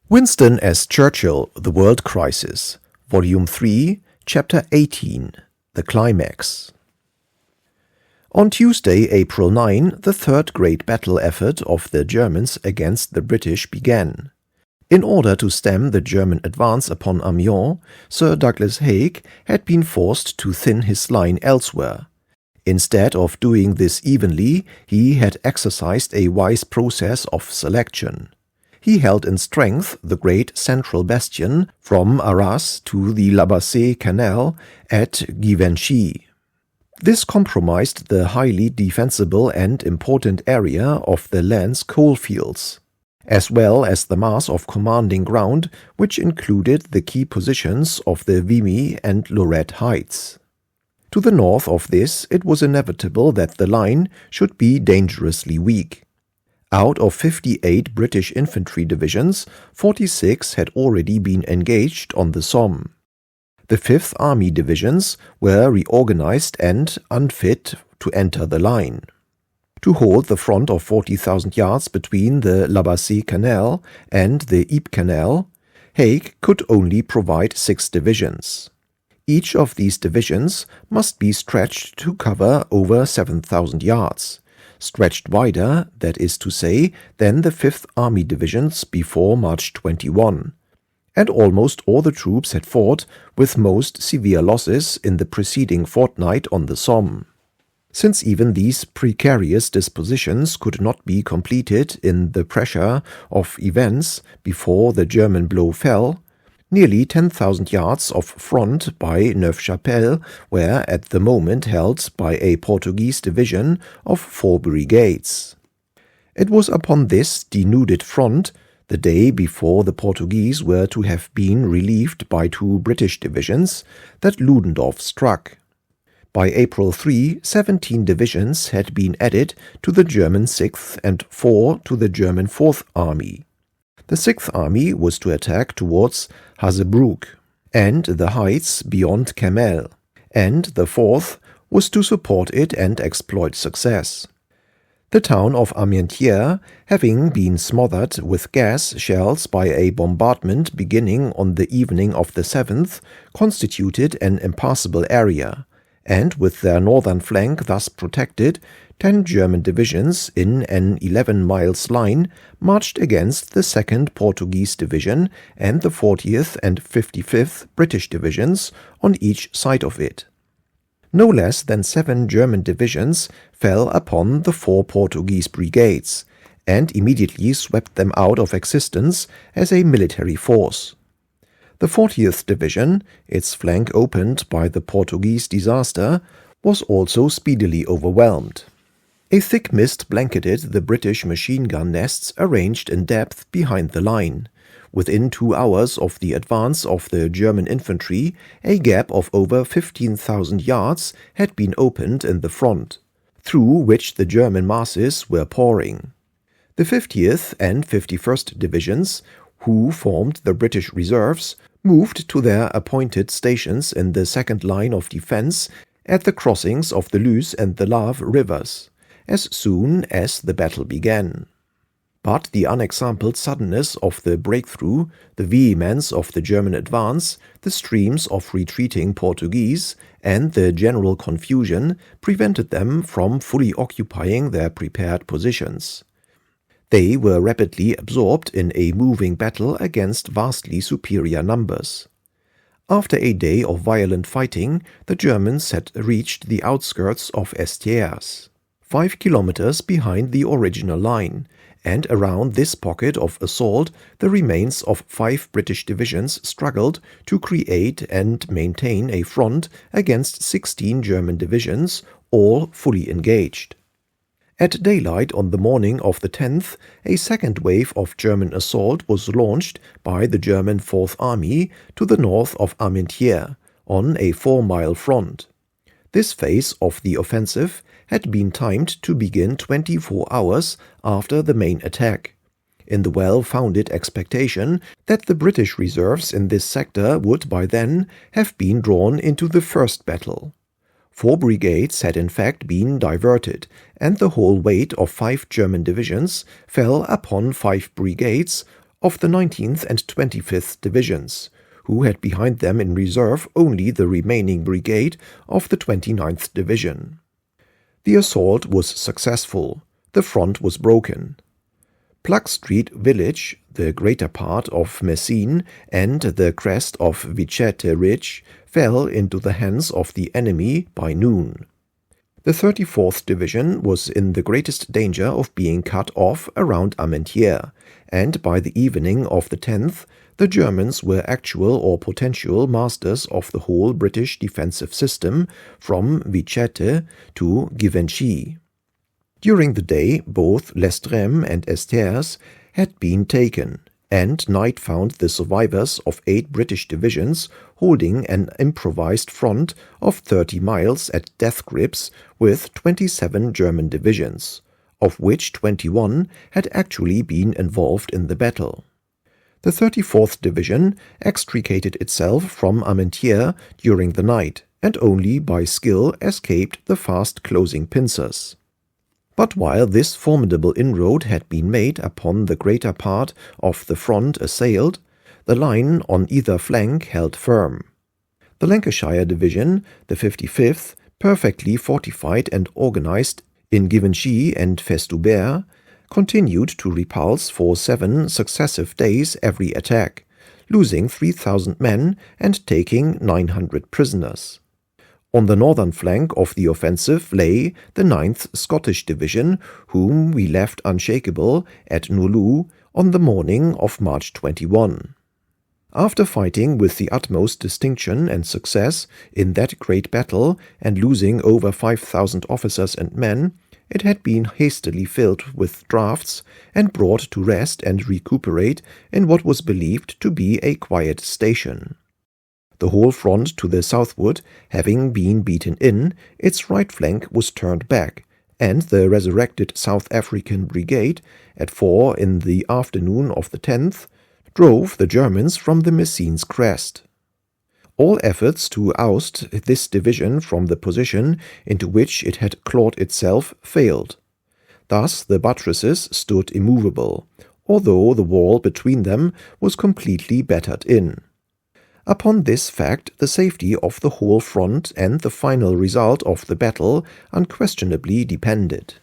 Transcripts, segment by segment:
Winston as Churchill, The World Crisis, Volume 3, Chapter 18, The Climax. On Tuesday, April 9, the third great battle effort of the Germans against the British began. In order to stem the German advance upon Amiens, Sir Douglas Haig had been forced to thin his line elsewhere. Instead of doing this evenly, he had exercised a wise process of selection. He held in strength the great central bastion from Arras to the La Bassée Canal at Givenchy. This comprised the highly defensible and important area of the Lens coalfields, as well as the mass of commanding ground which included the key positions of the Vimy and Lorette heights. To the north of this, it was inevitable that the line should be dangerously weak. Out of 58 British infantry divisions, 46 had already been engaged on the Somme. The Fifth Army divisions were reorganized and unfit to enter the line. To hold the front of 40,000 yards between the La Bassée Canal and the Ypres Canal, Haig could only provide 6 divisions. Each of these divisions must be stretched to cover over 7,000 yards. Stretched wider, that is to say, than the Fifth Army divisions before March 21, and almost all the troops had fought with most severe losses in the preceding fortnight on the Somme. Since even these precarious dispositions could not be completed in the pressure of events before the German blow fell, nearly 10,000 yards of front by Neuve-Chapelle were at the moment held by a Portuguese division of 4 brigades. It was upon this denuded front, the day before the Portuguese were to have been relieved by 2 British divisions, that Ludendorff struck. By April 3, 17 divisions had been added to the German 6th and 4 to the German 4th Army. The 6th Army was to attack towards Hazebrouck and the heights beyond Kemmel, and the 4th was to support it and exploit success. The town of Armentières, having been smothered with gas shells by a bombardment beginning on the evening of the 7th, constituted an impassable area, and with their northern flank thus protected, 10 German divisions in an 11-miles line marched against the 2nd Portuguese Division and the 40th and 55th British divisions on each side of it. No less than 7 German divisions fell upon the 4 Portuguese brigades, and immediately swept them out of existence as a military force. The 40th Division, its flank opened by the Portuguese disaster, was also speedily overwhelmed. A thick mist blanketed the British machine gun nests arranged in depth behind the line. Within 2 hours of the advance of the German infantry, a gap of over 15,000 yards had been opened in the front, through which the German masses were pouring. The 50th and 51st Divisions, who formed the British reserves, moved to their appointed stations in the second line of defense at the crossings of the Luce and the Lave rivers, as soon as the battle began. But the unexampled suddenness of the breakthrough, the vehemence of the German advance, the streams of retreating Portuguese, and the general confusion prevented them from fully occupying their prepared positions. They were rapidly absorbed in a moving battle against vastly superior numbers. After a day of violent fighting, the Germans had reached the outskirts of Estières, 5 kilometers behind the original line, and around this pocket of assault the remains of 5 British divisions struggled to create and maintain a front against 16 German divisions, all fully engaged. At daylight on the morning of the 10th, a second wave of German assault was launched by the German 4th Army to the north of Armentières, on a 4-mile front. This phase of the offensive had been timed to begin 24 hours after the main attack, in the well-founded expectation that the British reserves in this sector would by then have been drawn into the first battle. 4 brigades had in fact been diverted, and the whole weight of 5 German divisions fell upon 5 brigades of the 19th and 25th Divisions, who had behind them in reserve only the remaining brigade of the 29th Division. The assault was successful. The front was broken. Plug Street village, the greater part of Messines, and the crest of Vicette Ridge fell into the hands of the enemy by noon. The 34th Division was in the greatest danger of being cut off around Armentières, and by the evening of the 10th, the Germans were actual or potential masters of the whole British defensive system from Vicette to Givenchy. During the day, both Lestrem and Esters had been taken, and night found the survivors of 8 British divisions holding an improvised front of 30 miles at death grips with 27 German divisions, of which 21 had actually been involved in the battle. The 34th Division extricated itself from Armentières during the night, and only by skill escaped the fast-closing pincers. But while this formidable inroad had been made upon the greater part of the front assailed, the line on either flank held firm. The Lancashire Division, the 55th, perfectly fortified and organized in Givenchy and Festubert, continued to repulse for 7 successive days every attack, losing 3,000 men and taking 900 prisoners. On the northern flank of the offensive lay the 9th Scottish Division, whom we left unshakable at Nullu on the morning of March 21. After fighting with the utmost distinction and success in that great battle and losing over 5,000 officers and men, it had been hastily filled with drafts and brought to rest and recuperate in what was believed to be a quiet station. The whole front to the southward having been beaten in, its right flank was turned back, and the resurrected South African Brigade, at 4 in the afternoon of the 10th, drove the Germans from the Messines crest. All efforts to oust this division from the position into which it had clawed itself failed. Thus the buttresses stood immovable, although the wall between them was completely battered in. Upon this fact the safety of the whole front and the final result of the battle unquestionably depended.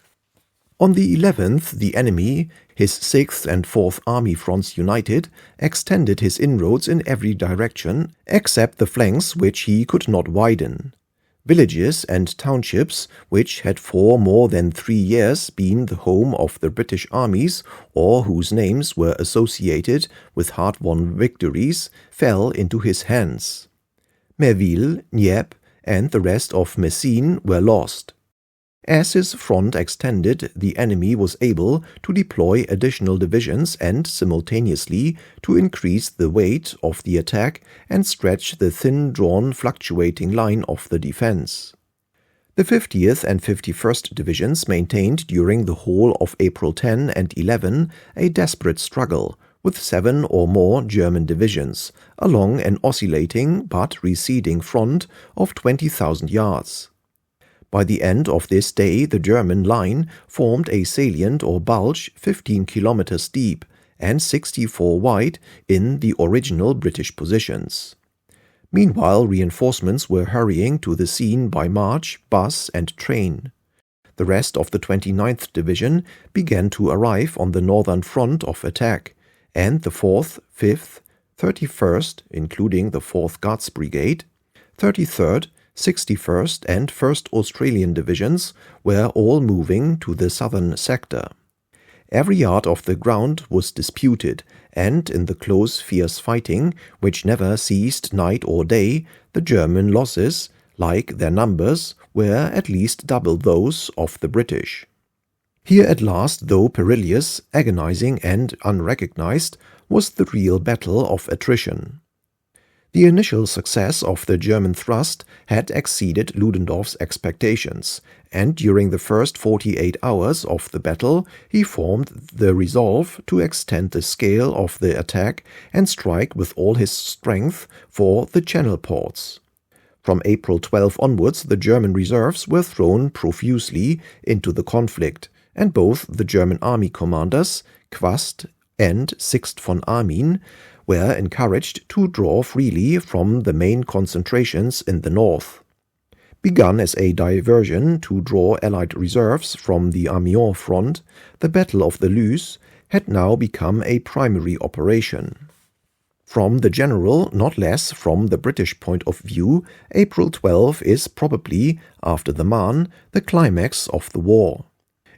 On the 11th the enemy, his 6th and 4th Army fronts united, extended his inroads in every direction except the flanks which he could not widen. Villages and townships, which had for more than 3 years been the home of the British armies, or whose names were associated with hard-won victories, fell into his hands. Merville, Nieppe, and the rest of Messines were lost. As his front extended, the enemy was able to deploy additional divisions and simultaneously to increase the weight of the attack and stretch the thin-drawn, fluctuating line of the defense. The 50th and 51st Divisions maintained during the whole of April 10 and 11 a desperate struggle with 7 or more German divisions along an oscillating but receding front of 20,000 yards. By the end of this day the German line formed a salient or bulge 15 kilometers deep and 64 wide in the original British positions. Meanwhile reinforcements were hurrying to the scene by march, bus and train. The rest of the 29th Division began to arrive on the northern front of attack, and the 4th, 5th, 31st, including the 4th Guards Brigade, 33rd, 61st and 1st Australian Divisions were all moving to the southern sector. Every yard of the ground was disputed, and in the close, fierce fighting, which never ceased night or day, the German losses, like their numbers, were at least double those of the British. Here at last, though perilous, agonizing and unrecognized, was the real battle of attrition. The initial success of the German thrust had exceeded Ludendorff's expectations, and during the first 48 hours of the battle he formed the resolve to extend the scale of the attack and strike with all his strength for the Channel ports. From April 12 onwards the German reserves were thrown profusely into the conflict, and both the German army commanders, Quast and 6th von Armin were encouraged to draw freely from the main concentrations in the north. Begun as a diversion to draw Allied reserves from the Amiens front, the Battle of the Luce had now become a primary operation. From the general, not less from the British point of view, April 12 is probably, after the Marne, the climax of the war.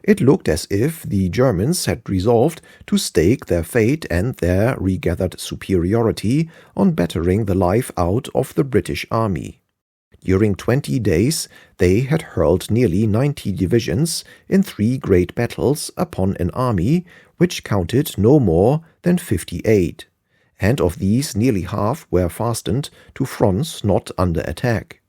It looked as if the Germans had resolved to stake their fate and their regathered superiority on battering the life out of the British army. During 20 days they had hurled nearly 90 divisions in 3 great battles upon an army which counted no more than 58, and of these nearly half were fastened to fronts not under attack.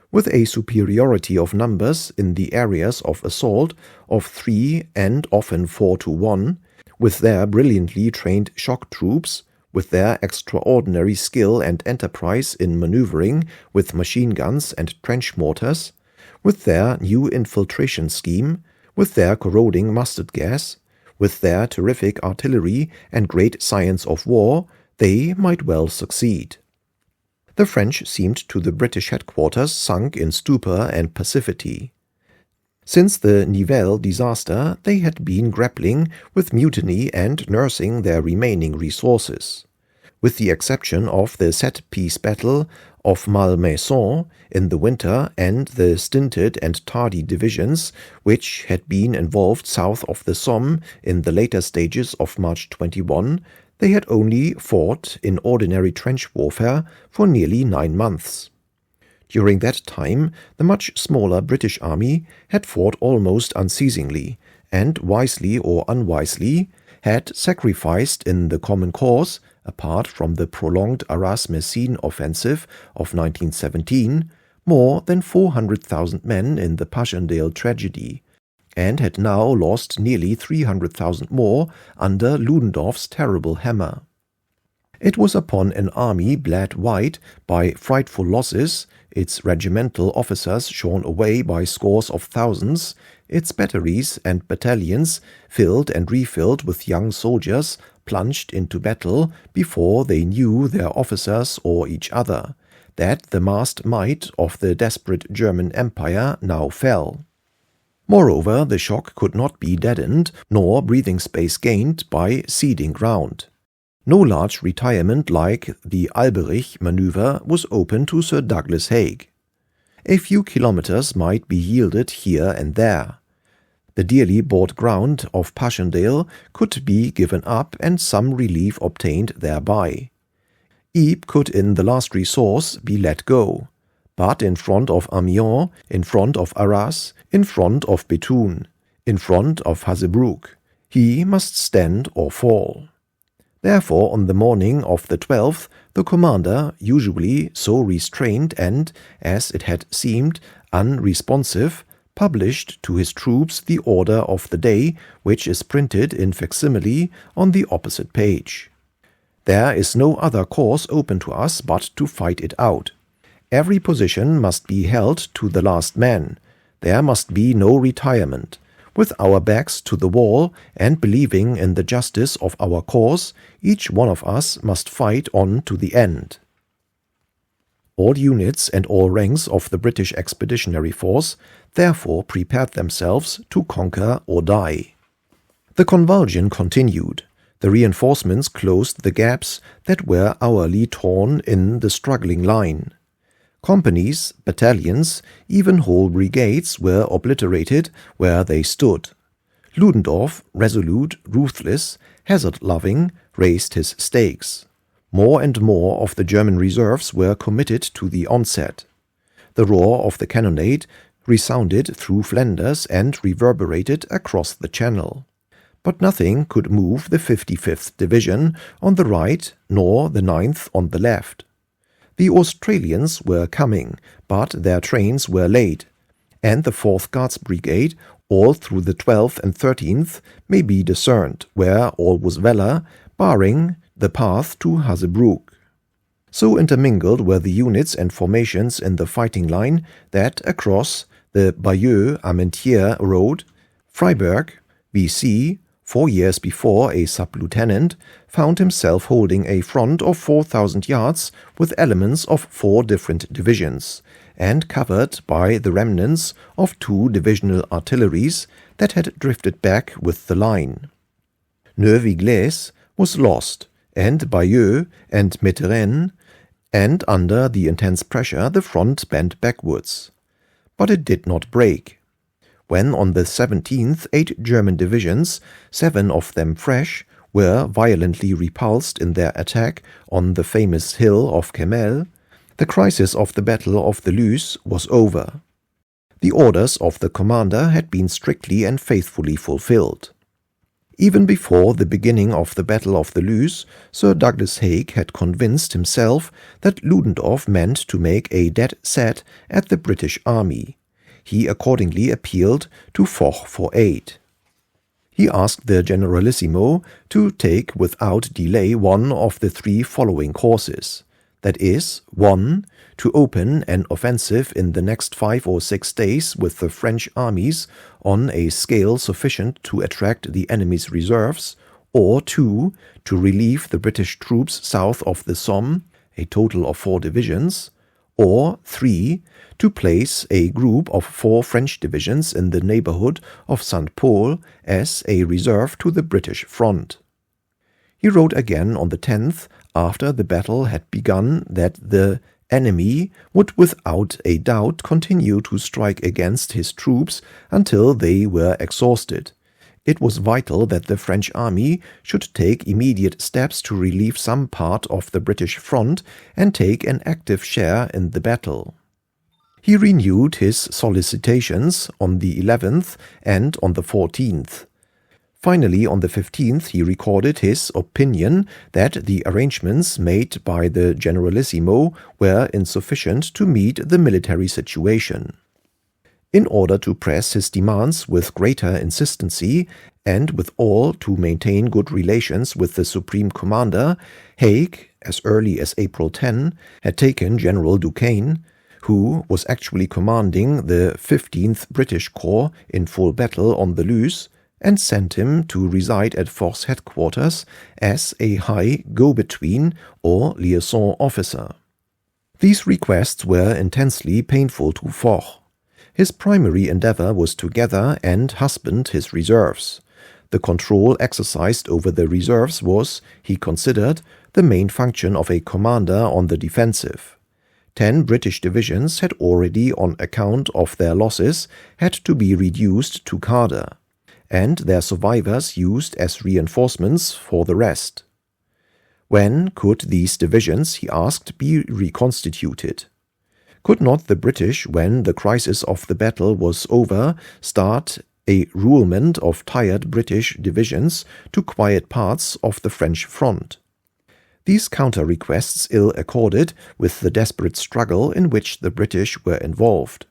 With a superiority of numbers in the areas of assault of 3 and often 4 to 1, with their brilliantly trained shock troops, with their extraordinary skill and enterprise in maneuvering with machine guns and trench mortars, with their new infiltration scheme, with their corroding mustard gas, with their terrific artillery and great science of war, they might well succeed. The French seemed to the British headquarters sunk in stupor and passivity. Since the Nivelles disaster, they had been grappling with mutiny and nursing their remaining resources. With the exception of the set-piece battle of Malmaison in the winter and the stinted and tardy divisions which had been involved south of the Somme in the later stages of March 21, they had only fought in ordinary trench warfare for nearly 9 months. During that time, the much smaller British army had fought almost unceasingly, and wisely or unwisely, had sacrificed in the common cause, apart from the prolonged Arras-Messines offensive of 1917, more than 400,000 men in the Passchendaele tragedy, and had now lost nearly 300,000 more under Ludendorff's terrible hammer. It was upon an army bled white by frightful losses, its regimental officers shorn away by scores of thousands, its batteries and battalions filled and refilled with young soldiers plunged into battle before they knew their officers or each other, that the massed might of the desperate German Empire now fell. Moreover, the shock could not be deadened, nor breathing space gained by ceding ground. No large retirement like the Alberich maneuver was open to Sir Douglas Haig. A few kilometers might be yielded here and there. The dearly bought ground of Passchendaele could be given up and some relief obtained thereby. Ypres could in the last resource be let go. But in front of Amiens, in front of Arras, in front of Bethune, in front of Hazebrouck, he must stand or fall. Therefore, on the morning of the 12th, the commander, usually so restrained and, as it had seemed, unresponsive, published to his troops the order of the day, which is printed in facsimile on the opposite page. There is no other course open to us but to fight it out. Every position must be held to the last man. There must be no retirement. With our backs to the wall and believing in the justice of our cause, each one of us must fight on to the end. All units and all ranks of the British Expeditionary Force therefore prepared themselves to conquer or die. The convulsion continued. The reinforcements closed the gaps that were hourly torn in the struggling line. Companies, battalions, even whole brigades were obliterated where they stood. Ludendorff, resolute, ruthless, hazard-loving, raised his stakes. More and more of the German reserves were committed to the onset. The roar of the cannonade resounded through Flanders and reverberated across the Channel. But nothing could move the 55th Division on the right nor the 9th on the left. The Australians were coming, but their trains were late, and the 4th Guards Brigade, all through the 12th and 13th, may be discerned, where all was valour, barring the path to Hazebrouck. So intermingled were the units and formations in the fighting line that across the Bayeux-Armentières road, Freiburg, BC, 4 years before, a sub-lieutenant found himself holding a front of 4,000 yards with elements of 4 different divisions, and covered by the remnants of 2 divisional artilleries that had drifted back with the line. Neuve-Igles was lost, and Bayeux and Meteren, and under the intense pressure the front bent backwards. But it did not break. When on the 17th 8 German divisions, 7 of them fresh, were violently repulsed in their attack on the famous hill of Kemmel, the crisis of the Battle of the Luce was over. The orders of the commander had been strictly and faithfully fulfilled. Even before the beginning of the Battle of the Luce, Sir Douglas Haig had convinced himself that Ludendorff meant to make a dead set at the British army. He accordingly appealed to Foch for aid. He asked the Generalissimo to take without delay one of the 3 following courses. That is, 1. To open an offensive in the next 5 or 6 days with the French armies on a scale sufficient to attract the enemy's reserves, or 2. To relieve the British troops south of the Somme, a total of 4 divisions, or 3. To place a group of 4 French divisions in the neighborhood of St. Pol as a reserve to the British front. He wrote again on the 10th, after the battle had begun, that the enemy would without a doubt continue to strike against his troops until they were exhausted. It was vital that the French army should take immediate steps to relieve some part of the British front and take an active share in the battle. He renewed his solicitations on the 11th and on the 14th. Finally, on the 15th, he recorded his opinion that the arrangements made by the Generalissimo were insufficient to meet the military situation. In order to press his demands with greater insistency, and withal to maintain good relations with the Supreme Commander, Haig, as early as April 10, had taken General Duquesne, who was actually commanding the 15th British Corps in full battle on the Luce, and sent him to reside at Foch's headquarters as a high go-between or liaison officer. These requests were intensely painful to Foch. His primary endeavor was to gather and husband his reserves. The control exercised over the reserves was, he considered, the main function of a commander on the defensive. 10 British divisions had already, on account of their losses, had to be reduced to cadre, and their survivors used as reinforcements for the rest. When could these divisions, he asked, be reconstituted? Could not the British, when the crisis of the battle was over, start a rulement of tired British divisions to quiet parts of the French front? These counter-requests ill accorded with the desperate struggle in which the British were involved.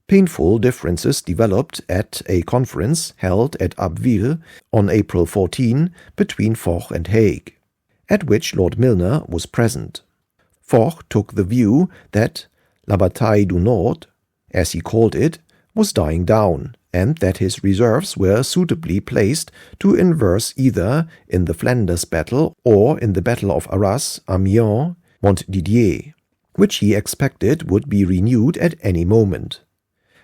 Painful differences developed at a conference held at Abbeville on April 14 between Foch and Haig, at which Lord Milner was present. Foch took the view that La Bataille du Nord, as he called it, was dying down, and that his reserves were suitably placed to inverse either in the Flanders battle or in the Battle of Arras, Amiens, Montdidier, which he expected would be renewed at any moment.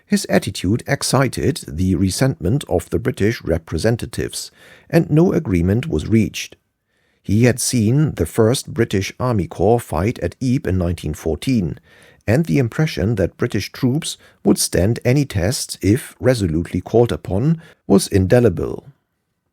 His attitude excited the resentment of the British representatives, and no agreement was reached. He had seen the 1st British Army Corps fight at Ypres in 1914, and the impression that British troops would stand any test if resolutely called upon was indelible.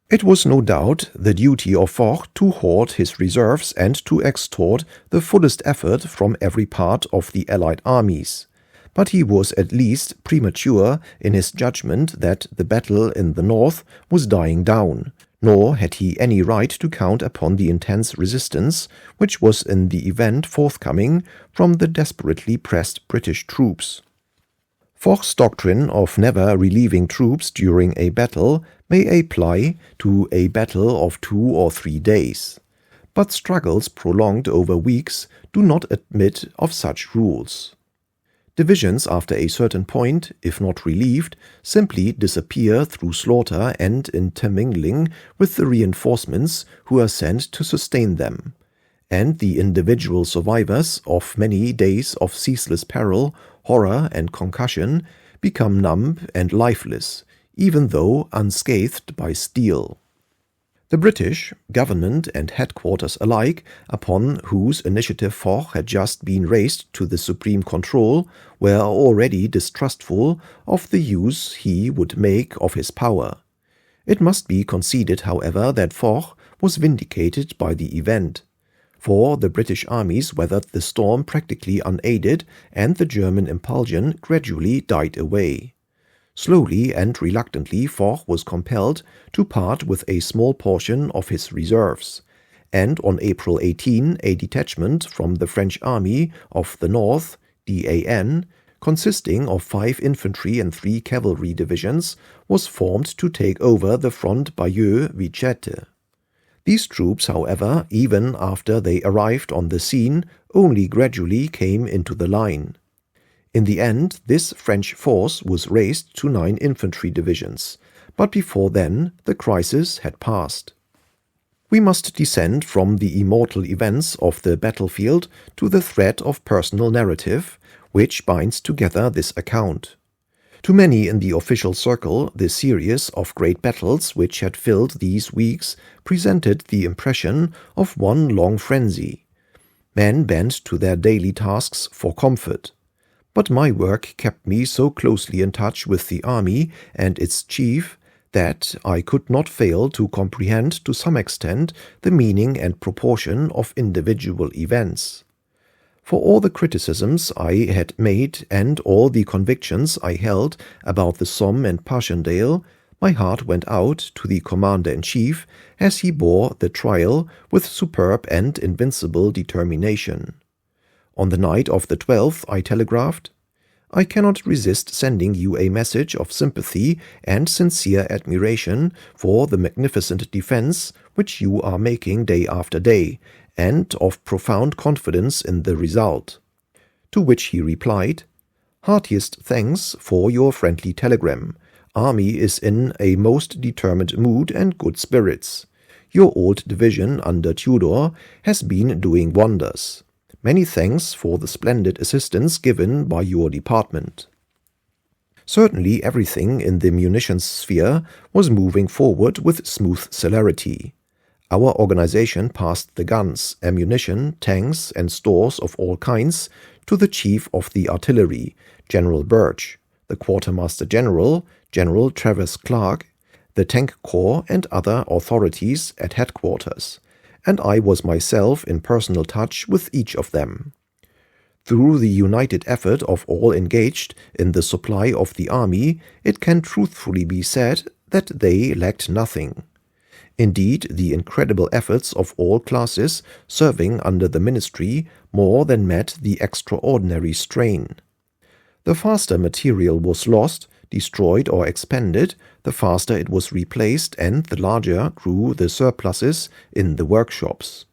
It was no doubt the duty of Foch to hoard his reserves and to extort the fullest effort from every part of the Allied armies, but he was at least premature in his judgment that the battle in the north was dying down, nor had he any right to count upon the intense resistance which was in the event forthcoming from the desperately pressed British troops. Foch's doctrine of never relieving troops during a battle may apply to a battle of 2 or 3 days, but struggles prolonged over weeks do not admit of such rules. Divisions after a certain point, if not relieved, simply disappear through slaughter and intermingling with the reinforcements who are sent to sustain them, and the individual survivors of many days of ceaseless peril, horror, and concussion become numb and lifeless, even though unscathed by steel. The British, government and headquarters alike, upon whose initiative Foch had just been raised to the supreme control, were already distrustful of the use he would make of his power. It must be conceded, however, that Foch was vindicated by the event, for the British armies weathered the storm practically unaided, and the German impulsion gradually died away. Slowly and reluctantly Foch was compelled to part with a small portion of his reserves, and on April 18 a detachment from the French Army of the North, DAN, consisting of 5 infantry and 3 cavalry divisions, was formed to take over the front Bayeux-Vicette. These troops, however, even after they arrived on the scene, only gradually came into the line. In the end, this French force was raised to 9 infantry divisions, but before then the crisis had passed. We must descend from the immortal events of the battlefield to the thread of personal narrative, which binds together this account. To many in the official circle, the series of great battles which had filled these weeks presented the impression of one long frenzy. Men bent to their daily tasks for comfort. But my work kept me so closely in touch with the army and its chief that I could not fail to comprehend to some extent the meaning and proportion of individual events. For all the criticisms I had made and all the convictions I held about the Somme and Passchendaele, my heart went out to the commander-in-chief as he bore the trial with superb and invincible determination. On the night of the 12th I telegraphed, "I cannot resist sending you a message of sympathy and sincere admiration for the magnificent defense which you are making day after day, and of profound confidence in the result." To which he replied, "Heartiest thanks for your friendly telegram. Army is in a most determined mood and good spirits. Your old division under Tudor has been doing wonders. Many thanks for the splendid assistance given by your department." Certainly everything in the munitions sphere was moving forward with smooth celerity. Our organization passed the guns, ammunition, tanks, and stores of all kinds to the Chief of the Artillery, General Birch, the Quartermaster General, General Travers Clark, the Tank Corps, and other authorities at headquarters, and I was myself in personal touch with each of them. Through the united effort of all engaged in the supply of the army, it can truthfully be said that they lacked nothing. Indeed, the incredible efforts of all classes serving under the ministry more than met the extraordinary strain. The faster material was lost, destroyed, or expended, the faster it was replaced, and the larger grew the surpluses in the workshops.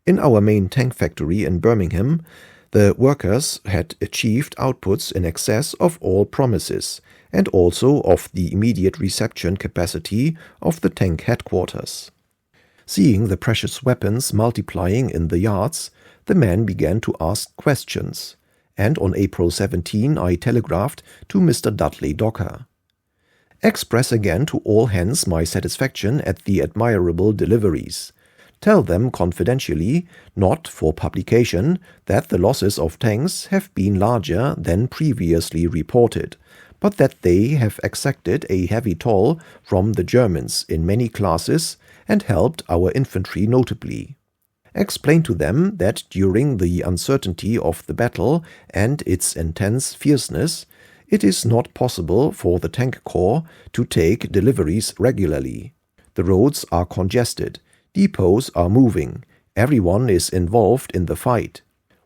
In our main tank factory in Birmingham, the workers had achieved outputs in excess of all promises, and also of the immediate reception capacity of the tank headquarters. Seeing the precious weapons multiplying in the yards, the men began to ask questions, and on April 17 I telegraphed to Mr. Dudley Docker, "Express again to all hands my satisfaction at the admirable deliveries. Tell them confidentially, not for publication, that the losses of tanks have been larger than previously reported, but that they have exacted a heavy toll from the Germans in many classes and helped our infantry notably. Explain to them that during the uncertainty of the battle and its intense fierceness, it is not possible for the Tank Corps to take deliveries regularly. The roads are congested, depots are moving, everyone is involved in the fight.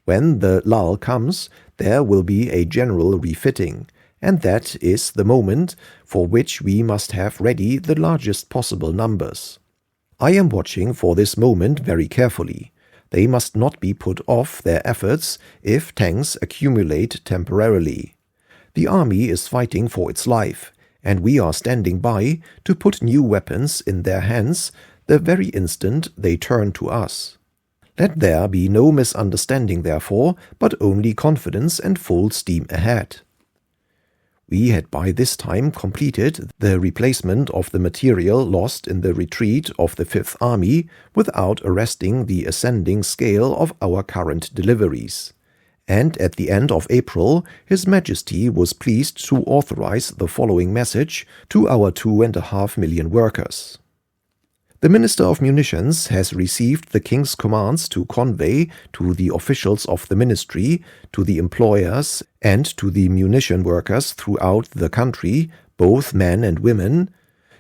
When the lull comes, there will be a general refitting, and that is the moment for which we must have ready the largest possible numbers. I am watching for this moment very carefully. They must not be put off their efforts if tanks accumulate temporarily. The army is fighting for its life, and we are standing by to put new weapons in their hands the very instant they turn to us. Let there be no misunderstanding, therefore, but only confidence and full steam ahead. We had by this time completed the replacement of the material lost in the retreat of the Fifth Army without arresting the ascending scale of our current deliveries. And at the end of April, His Majesty was pleased to authorize the following message to our 2.5 million workers. The Minister of Munitions has received the King's commands to convey to the officials of the ministry, to the employers, and to the munition workers throughout the country, both men and women,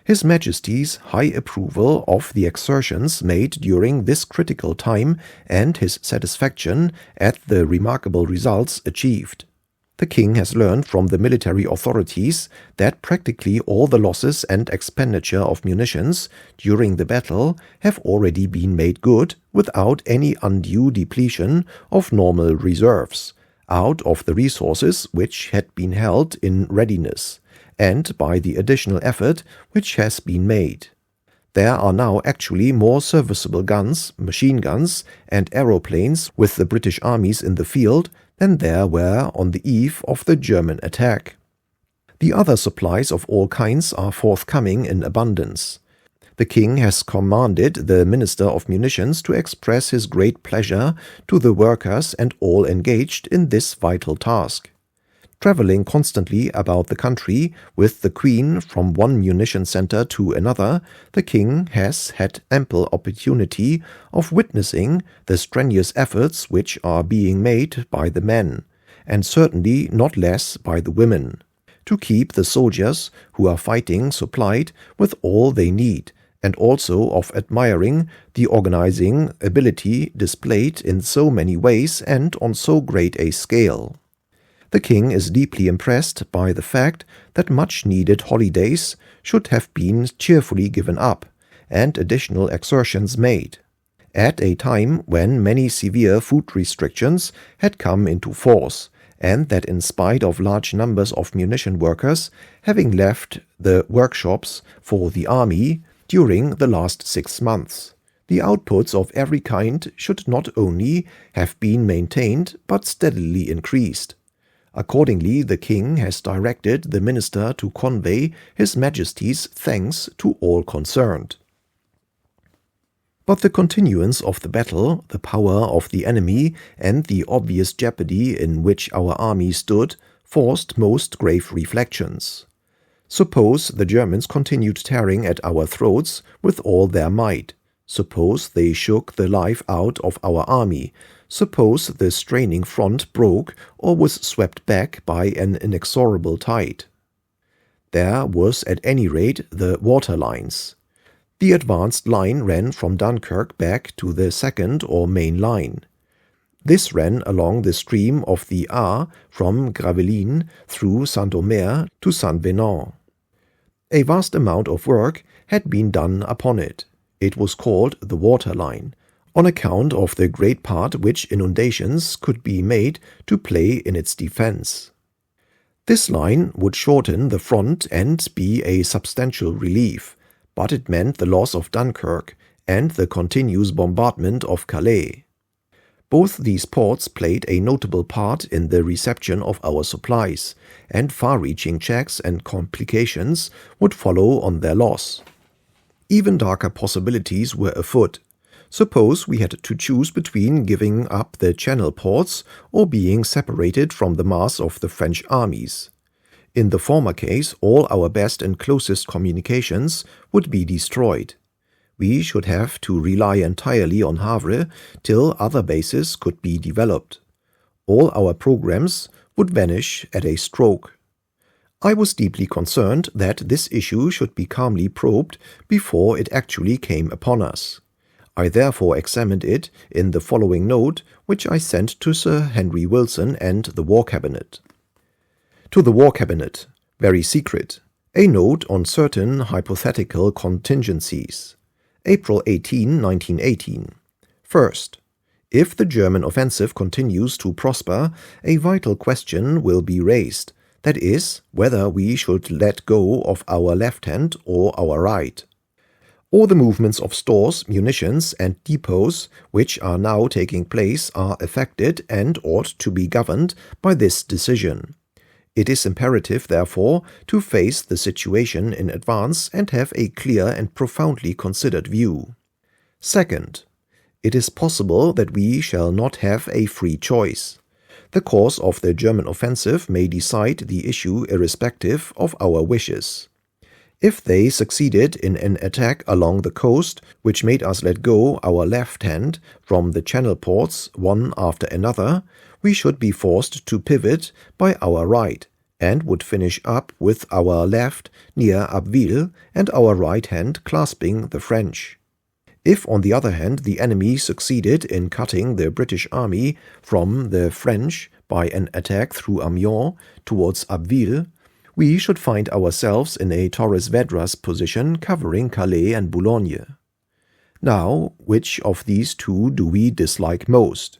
His Majesty's high approval of the exertions made during this critical time and his satisfaction at the remarkable results achieved. The King has learned from the military authorities that practically all the losses and expenditure of munitions during the battle have already been made good without any undue depletion of normal reserves, out of the resources which had been held in readiness, and by the additional effort which has been made. There are now actually more serviceable guns, machine guns, and aeroplanes with the British armies in the field than there were on the eve of the German attack. The other supplies of all kinds are forthcoming in abundance. The King has commanded the Minister of Munitions to express his great pleasure to the workers and all engaged in this vital task. Traveling constantly about the country with the Queen from one munition center to another, the King has had ample opportunity of witnessing the strenuous efforts which are being made by the men, and certainly not less by the women, to keep the soldiers who are fighting supplied with all they need, and also of admiring the organizing ability displayed in so many ways and on so great a scale. The King is deeply impressed by the fact that much-needed holidays should have been cheerfully given up, and additional exertions made, at a time when many severe food restrictions had come into force, and that in spite of large numbers of munition workers having left the workshops for the army during the last 6 months, the outputs of every kind should not only have been maintained but steadily increased. Accordingly, the King has directed the Minister to convey His Majesty's thanks to all concerned. But the continuance of the battle, the power of the enemy, and the obvious jeopardy in which our army stood forced most grave reflections. Suppose the Germans continued tearing at our throats with all their might. Suppose they shook the life out of our army. Suppose the straining front broke or was swept back by an inexorable tide. There was at any rate the water lines. The advanced line ran from Dunkirk back to the second or main line. This ran along the stream of the Aar from Gravelines through Saint-Omer to Saint-Venant. A vast amount of work had been done upon it. It was called the water line, on account of the great part which inundations could be made to play in its defense. This line would shorten the front and be a substantial relief, but it meant the loss of Dunkirk and the continuous bombardment of Calais. Both these ports played a notable part in the reception of our supplies, and far-reaching checks and complications would follow on their loss. Even darker possibilities were afoot. Suppose we had to choose between giving up the Channel ports or being separated from the mass of the French armies. In the former case, all our best and closest communications would be destroyed. We should have to rely entirely on Havre till other bases could be developed. All our programs would vanish at a stroke. I was deeply concerned that this issue should be calmly probed before it actually came upon us. I therefore examined it in the following note, which I sent to Sir Henry Wilson and the War Cabinet. To the War Cabinet, very secret, a note on certain hypothetical contingencies. April 18, 1918. First, If the German offensive continues to prosper, a vital question will be raised, that is, whether we should let go of our left hand or our right. All the movements of stores, munitions, and depots which are now taking place are affected and ought to be governed by this decision. It is imperative, therefore, to face the situation in advance and have a clear and profoundly considered view. Second, it is possible that we shall not have a free choice. The course of the German offensive may decide the issue irrespective of our wishes. If they succeeded in an attack along the coast, which made us let go our left hand from the channel ports one after another, we should be forced to pivot by our right, and would finish up with our left near Abbeville and our right hand clasping the French. If, on the other hand, the enemy succeeded in cutting the British army from the French by an attack through Amiens towards Abbeville, we should find ourselves in a Torres Vedras position covering Calais and Boulogne. Now, which of these two do we dislike most?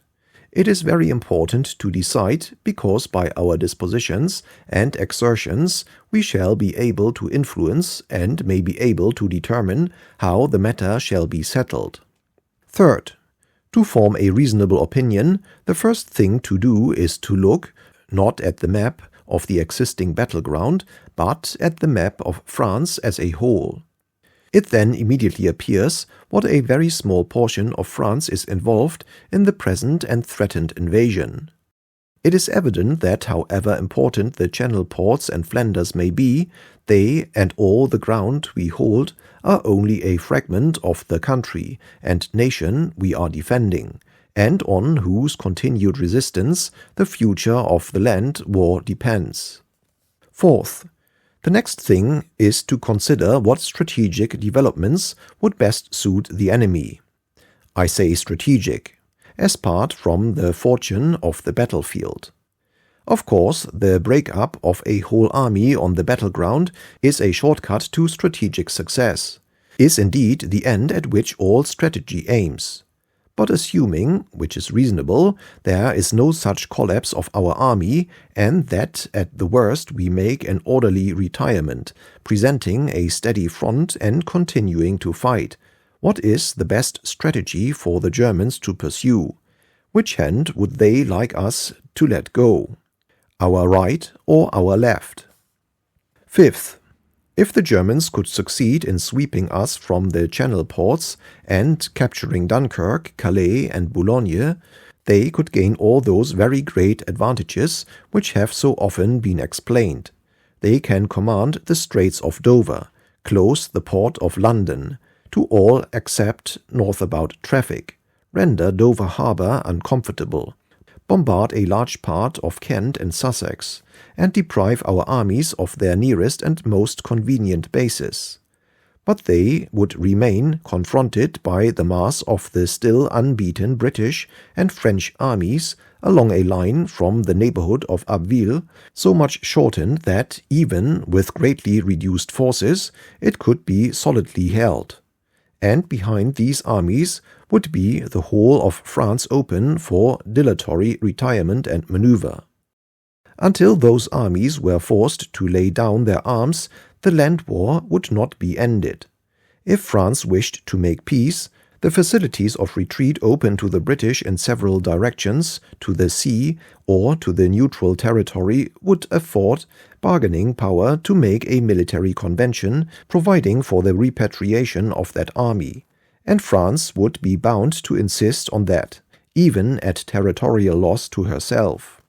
It is very important to decide, because by our dispositions and exertions we shall be able to influence and may be able to determine how the matter shall be settled. Third, to form a reasonable opinion, the first thing to do is to look, not at the map of the existing battleground, but at the map of France as a whole. It then immediately appears what a very small portion of France is involved in the present and threatened invasion. It is evident that, however important the Channel ports and Flanders may be, they and all the ground we hold are only a fragment of the country and nation we are defending, and on whose continued resistance the future of the land war depends. Fourth, the next thing is to consider what strategic developments would best suit the enemy. I say strategic, as apart from the fortune of the battlefield. Of course, the break-up of a whole army on the battleground is a shortcut to strategic success, is indeed the end at which all strategy aims. But assuming, which is reasonable, there is no such collapse of our army, and that at the worst we make an orderly retirement, presenting a steady front and continuing to fight, what is the best strategy for the Germans to pursue? Which hand would they like us to let go? Our right or our left? Fifth, if the Germans could succeed in sweeping us from the Channel ports and capturing Dunkirk, Calais and Boulogne, they could gain all those very great advantages which have so often been explained. They can command the Straits of Dover, close the port of London, to all except north-about traffic, render Dover harbour uncomfortable, bombard a large part of Kent and Sussex, and deprive our armies of their nearest and most convenient bases. But they would remain confronted by the mass of the still unbeaten British and French armies along a line from the neighbourhood of Abbeville, so much shortened that, even with greatly reduced forces, it could be solidly held. And behind these armies would be the whole of France open for dilatory retirement and manoeuvre. Until those armies were forced to lay down their arms, the land war would not be ended. If France wished to make peace, the facilities of retreat open to the British in several directions, to the sea or to the neutral territory, would afford bargaining power to make a military convention providing for the repatriation of that army, and France would be bound to insist on that, even at territorial loss to herself.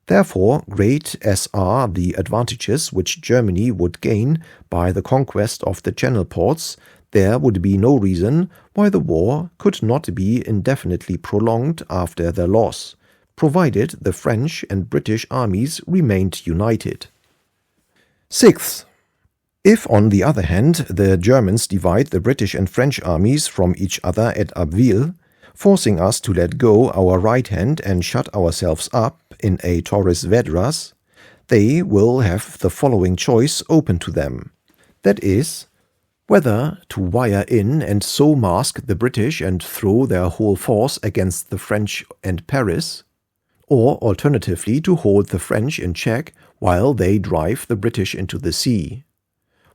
Therefore, great as are the advantages which Germany would gain by the conquest of the Channel ports, there would be no reason why the war could not be indefinitely prolonged after their loss, provided the French and British armies remained united. Sixth, if, on the other hand, the Germans divide the British and French armies from each other at Abbeville, forcing us to let go our right hand and shut ourselves up in a Torres Vedras, they will have the following choice open to them. That is, Whether to wire in and so mask the British and throw their whole force against the French and Paris, or alternatively to hold the French in check while they drive the British into the sea.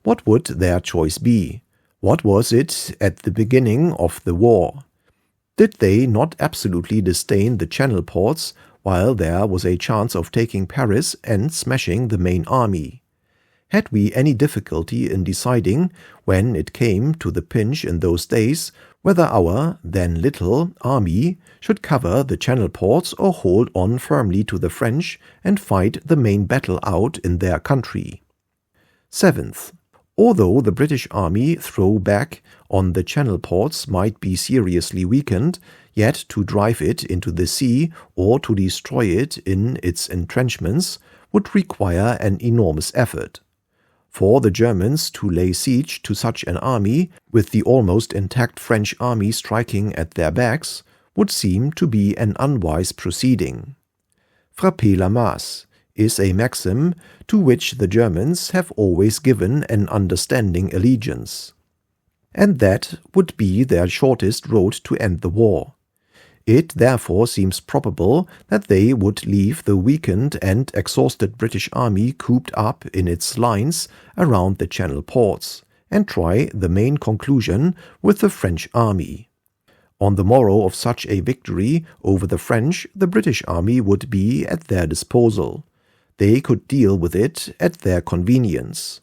What would their choice be? What was it at the beginning of the war? Did they not absolutely disdain the Channel ports while there was a chance of taking Paris and smashing the main army? Had we any difficulty in deciding, when it came to the pinch in those days, whether our, then little, army should cover the Channel ports or hold on firmly to the French and fight the main battle out in their country? 7th. Although the British army throw back on the Channel ports might be seriously weakened, yet to drive it into the sea or to destroy it in its entrenchments would require an enormous effort. For the Germans to lay siege to such an army, with the almost intact French army striking at their backs, would seem to be an unwise proceeding. Frappez la masse is a maxim to which the Germans have always given an understanding allegiance. And that would be their shortest road to end the war. It therefore seems probable that they would leave the weakened and exhausted British army cooped up in its lines around the Channel ports, and try the main conclusion with the French army. On the morrow of such a victory over the French, the British army would be at their disposal. They could deal with it at their convenience.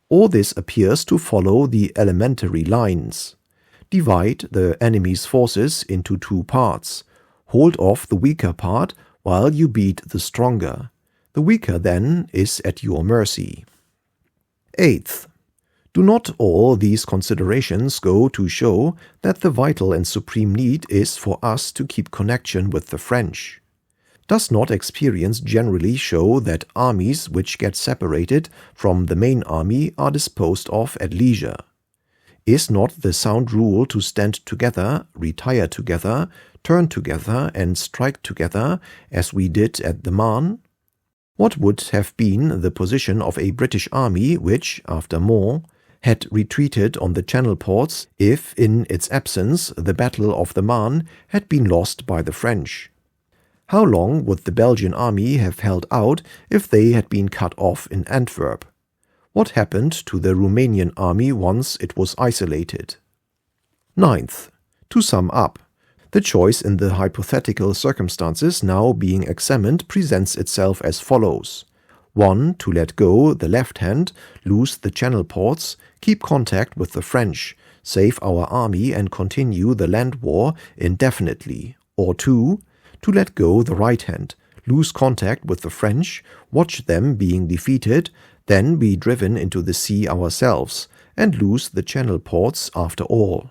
All this appears to follow the elementary lines. Divide the enemy's forces into two parts. Hold off the weaker part while you beat the stronger. The weaker, then, is at your mercy. 8th. Do not all these considerations go to show that the vital and supreme need is for us to keep connection with the French? Does not experience generally show that armies which get separated from the main army are disposed of at leisure? Is not the sound rule to stand together, retire together, turn together, and strike together, as we did at the Marne? What would have been the position of a British army which, after Mons, had retreated on the Channel ports if, in its absence, the Battle of the Marne had been lost by the French? How long would the Belgian army have held out if they had been cut off in Antwerp? What happened to the Romanian army once it was isolated? 9th. To sum up, the choice in the hypothetical circumstances now being examined presents itself as follows. 1. To let go the left hand, lose the Channel ports, keep contact with the French, save our army and continue the land war indefinitely. Or 2. To let go the right hand, lose contact with the French, watch them being defeated, then be driven into the sea ourselves, and lose the Channel ports after all.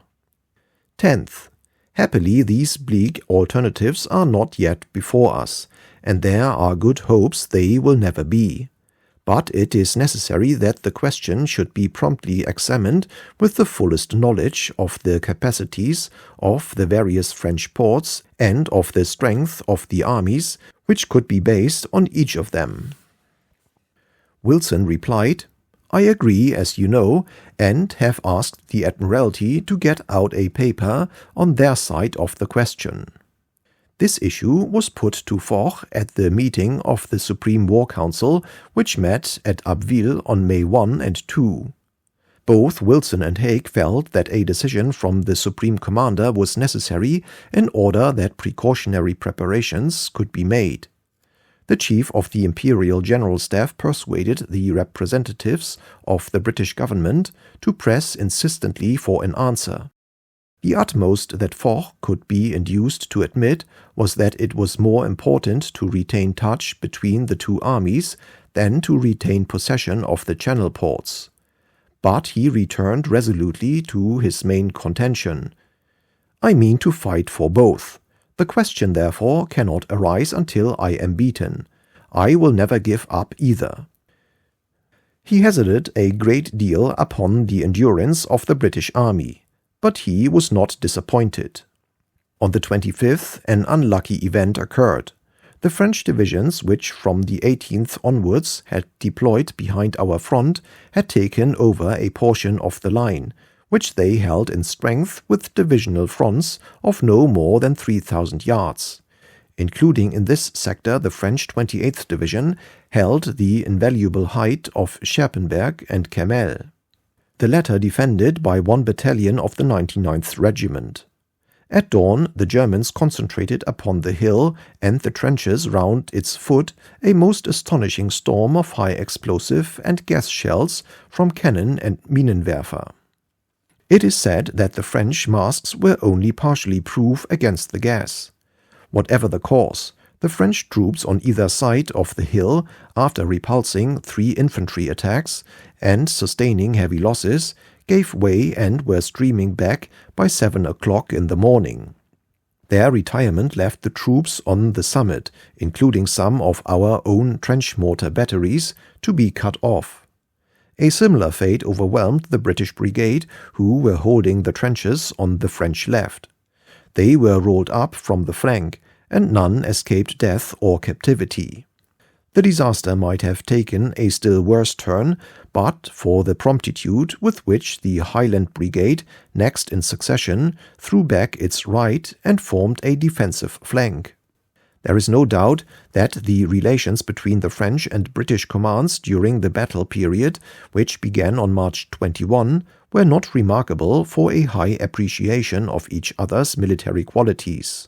10th. Happily these bleak alternatives are not yet before us, and there are good hopes they will never be. But it is necessary that the question should be promptly examined with the fullest knowledge of the capacities of the various French ports and of the strength of the armies which could be based on each of them. Wilson replied, I agree, as you know, and have asked the Admiralty to get out a paper on their side of the question. This issue was put to Foch at the meeting of the Supreme War Council, which met at Abbeville on May 1 and 2. Both Wilson and Haig felt that a decision from the Supreme Commander was necessary in order that precautionary preparations could be made. The chief of the Imperial General Staff persuaded the representatives of the British government to press insistently for an answer. The utmost that Foch could be induced to admit was that it was more important to retain touch between the two armies than to retain possession of the Channel ports. But he returned resolutely to his main contention. I mean to fight for both. The question, therefore, cannot arise until I am beaten. I will never give up either. He hazarded a great deal upon the endurance of the British army, but he was not disappointed. On the 25th, an unlucky event occurred. The French divisions, which from the 18th onwards had deployed behind our front, had taken over a portion of the line, which they held in strength with divisional fronts of no more than 3,000 yards. Including in this sector the French 28th Division held the invaluable height of Scherpenberg and Kemmel, the latter defended by 1 battalion of the 99th Regiment. At dawn the Germans concentrated upon the hill and the trenches round its foot a most astonishing storm of high explosive and gas shells from cannon and Minenwerfer. It is said that the French masks were only partially proof against the gas. Whatever the cause, the French troops on either side of the hill, after repulsing 3 infantry attacks and sustaining heavy losses, gave way and were streaming back by 7 o'clock in the morning. Their retirement left the troops on the summit, including some of our own trench mortar batteries, to be cut off. A similar fate overwhelmed the British brigade, who were holding the trenches on the French left. They were rolled up from the flank, and none escaped death or captivity. The disaster might have taken a still worse turn, but for the promptitude with which the Highland Brigade, next in succession, threw back its right and formed a defensive flank. There is no doubt that the relations between the French and British commands during the battle period, which began on March 21, were not remarkable for a high appreciation of each other's military qualities.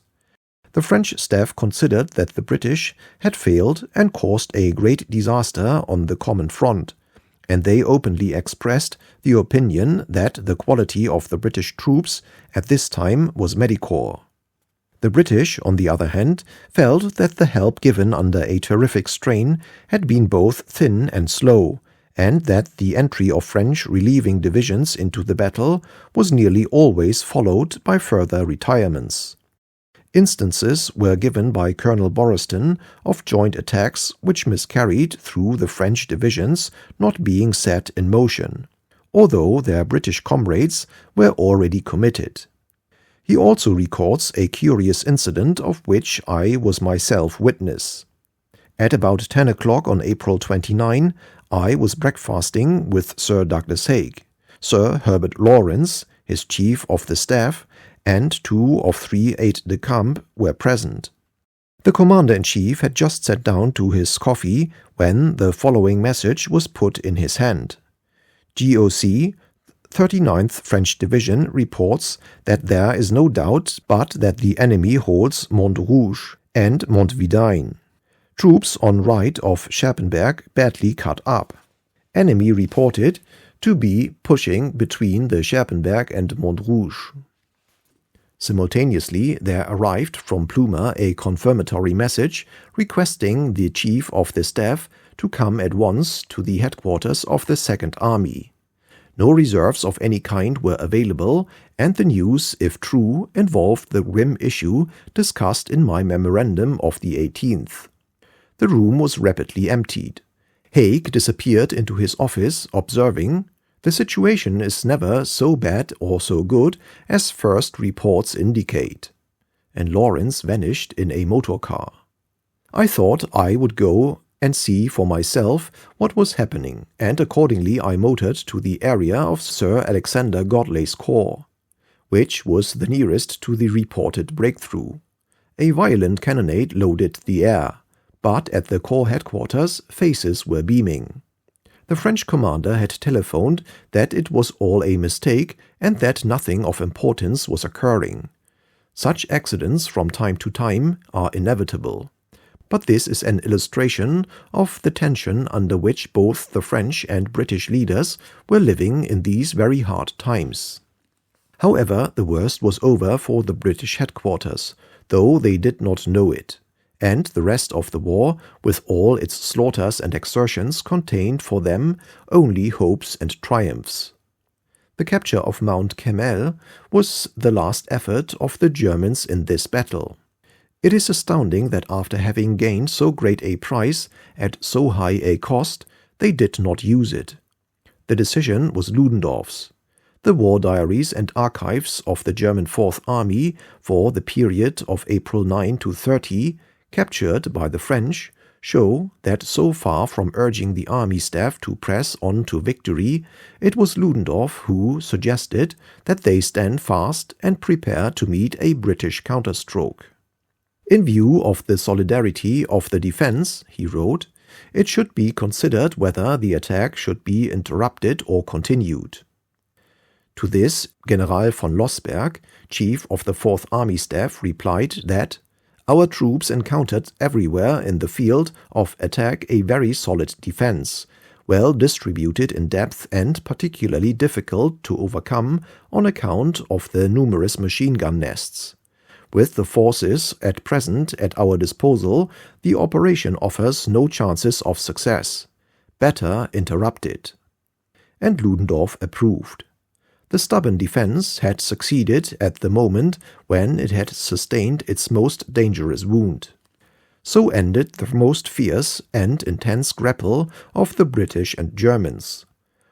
The French staff considered that the British had failed and caused a great disaster on the common front, and they openly expressed the opinion that the quality of the British troops at this time was mediocre. The British, on the other hand, felt that the help given under a terrific strain had been both thin and slow, and that the entry of French relieving divisions into the battle was nearly always followed by further retirements. Instances were given by Colonel Boriston of joint attacks which miscarried through the French divisions not being set in motion, although their British comrades were already committed. He also records a curious incident of which I was myself witness. At about 10 o'clock on April 29, I was breakfasting with Sir Douglas Haig. Sir Herbert Lawrence, his chief of the staff, and 2 of 3 aides-de-camp were present. The commander-in-chief had just sat down to his coffee when the following message was put in his hand. GOC, 39th French Division, reports that there is no doubt but that the enemy holds Montrouge and Montvidain. Troops on right of Scherpenberg badly cut up. Enemy reported to be pushing between the Scherpenberg and Montrouge. Simultaneously, there arrived from Plumer a confirmatory message requesting the chief of the staff to come at once to the headquarters of the Second Army. No reserves of any kind were available, and the news, if true, involved the grim issue discussed in my memorandum of the 18th. The room was rapidly emptied. Haig disappeared into his office, observing, "The situation is never so bad or so good as first reports indicate," and Lawrence vanished in a motor car. I thought I would go and see for myself what was happening, and accordingly I motored to the area of Sir Alexander Godley's corps, which was the nearest to the reported breakthrough. A violent cannonade loaded the air, but at the corps headquarters faces were beaming. The French commander had telephoned that it was all a mistake and that nothing of importance was occurring. Such accidents from time to time are inevitable. But this is an illustration of the tension under which both the French and British leaders were living in these very hard times. However, the worst was over for the British headquarters, though they did not know it, and the rest of the war, with all its slaughters and exertions, contained for them only hopes and triumphs. The capture of Mount Kemmel was the last effort of the Germans in this battle. It is astounding that after having gained so great a prize at so high a cost, they did not use it. The decision was Ludendorff's. The war diaries and archives of the German Fourth Army for the period of April 9 to 30 captured by the French, show that so far from urging the army staff to press on to victory, it was Ludendorff who suggested that they stand fast and prepare to meet a British counterstroke. In view of the solidarity of the defense, he wrote, it should be considered whether the attack should be interrupted or continued. To this, General von Lossberg, chief of the 4th Army Staff, replied that our troops encountered everywhere in the field of attack a very solid defense, well distributed in depth and particularly difficult to overcome on account of the numerous machine gun nests. With the forces at present at our disposal, the operation offers no chances of success. Better interrupt it. And Ludendorff approved. The stubborn defense had succeeded at the moment when it had sustained its most dangerous wound. So ended the most fierce and intense grapple of the British and Germans.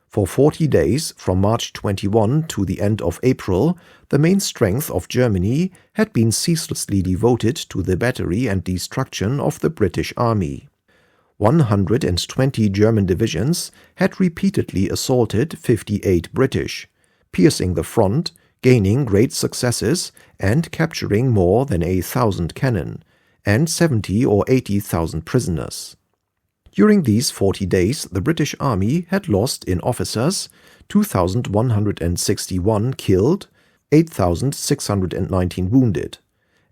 For 40 days, from March 21 to the end of April, the main strength of Germany had been ceaselessly devoted to the battery and destruction of the British army. 120 German divisions had repeatedly assaulted 58 British, piercing the front, gaining great successes, and capturing more than 1,000 cannon, and 70 or 80,000 prisoners. During these 40 days, the British army had lost in officers 2,161 killed, 8,619 wounded,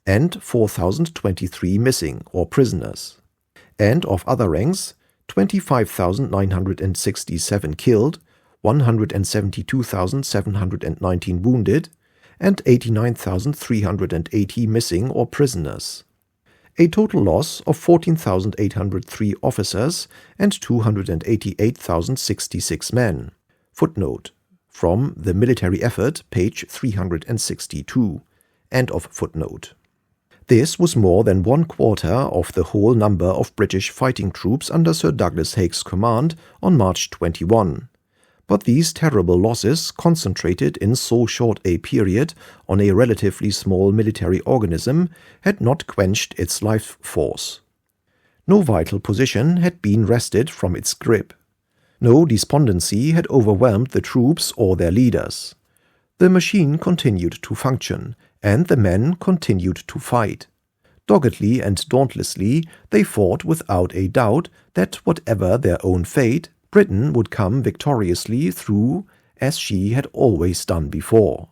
and 4,023 missing or prisoners, and of other ranks, 25,967 killed, 172,719 wounded, and 89,380 missing or prisoners. A total loss of 14,803 officers and 288,066 men. Footnote. From The Military Effort, page 362. End of footnote. This was more than 1/4 of the whole number of British fighting troops under Sir Douglas Haig's command on March 21. But these terrible losses, concentrated in so short a period on a relatively small military organism, had not quenched its life force. No vital position had been wrested from its grip. No despondency had overwhelmed the troops or their leaders. The machine continued to function, and the men continued to fight. Doggedly and dauntlessly, they fought without a doubt that whatever their own fate, Britain would come victoriously through, as she had always done before.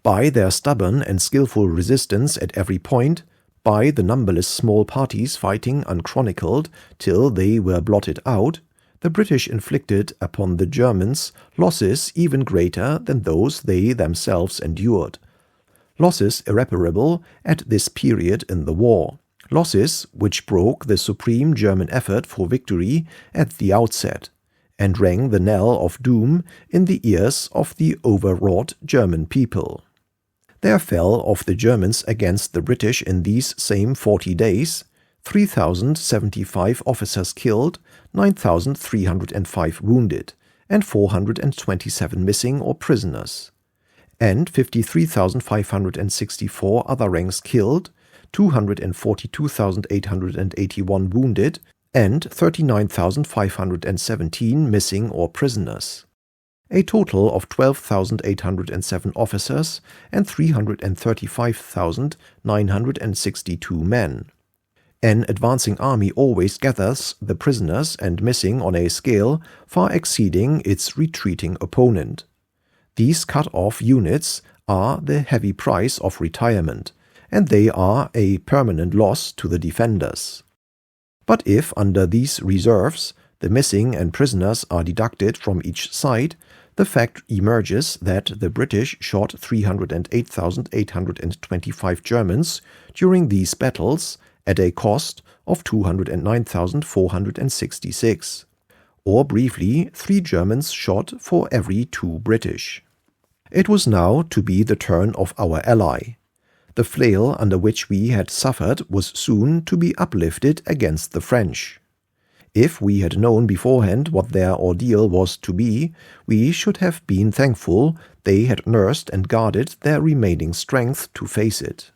By their stubborn and skillful resistance at every point, by the numberless small parties fighting unchronicled till they were blotted out, the British inflicted upon the Germans losses even greater than those they themselves endured. Losses irreparable at this period in the war. Losses which broke the supreme German effort for victory at the outset, and rang the knell of doom in the ears of the overwrought German people. There fell of the Germans against the British in these same 40 days, 3,075 officers killed, 9,305 wounded, and 427 missing or prisoners, and 53,564 other ranks killed, 242,881 wounded, and 39,517 missing or prisoners. A total of 12,807 officers and 335,962 men. An advancing army always gathers the prisoners and missing on a scale far exceeding its retreating opponent. These cut-off units are the heavy price of retirement, and they are a permanent loss to the defenders. But if, under these reserves, the missing and prisoners are deducted from each side, the fact emerges that the British shot 308,825 Germans during these battles at a cost of 209,466, or briefly 3 Germans shot for every 2 British. It was now to be the turn of our ally. The flail under which we had suffered was soon to be uplifted against the French. If we had known beforehand what their ordeal was to be, we should have been thankful they had nursed and guarded their remaining strength to face it.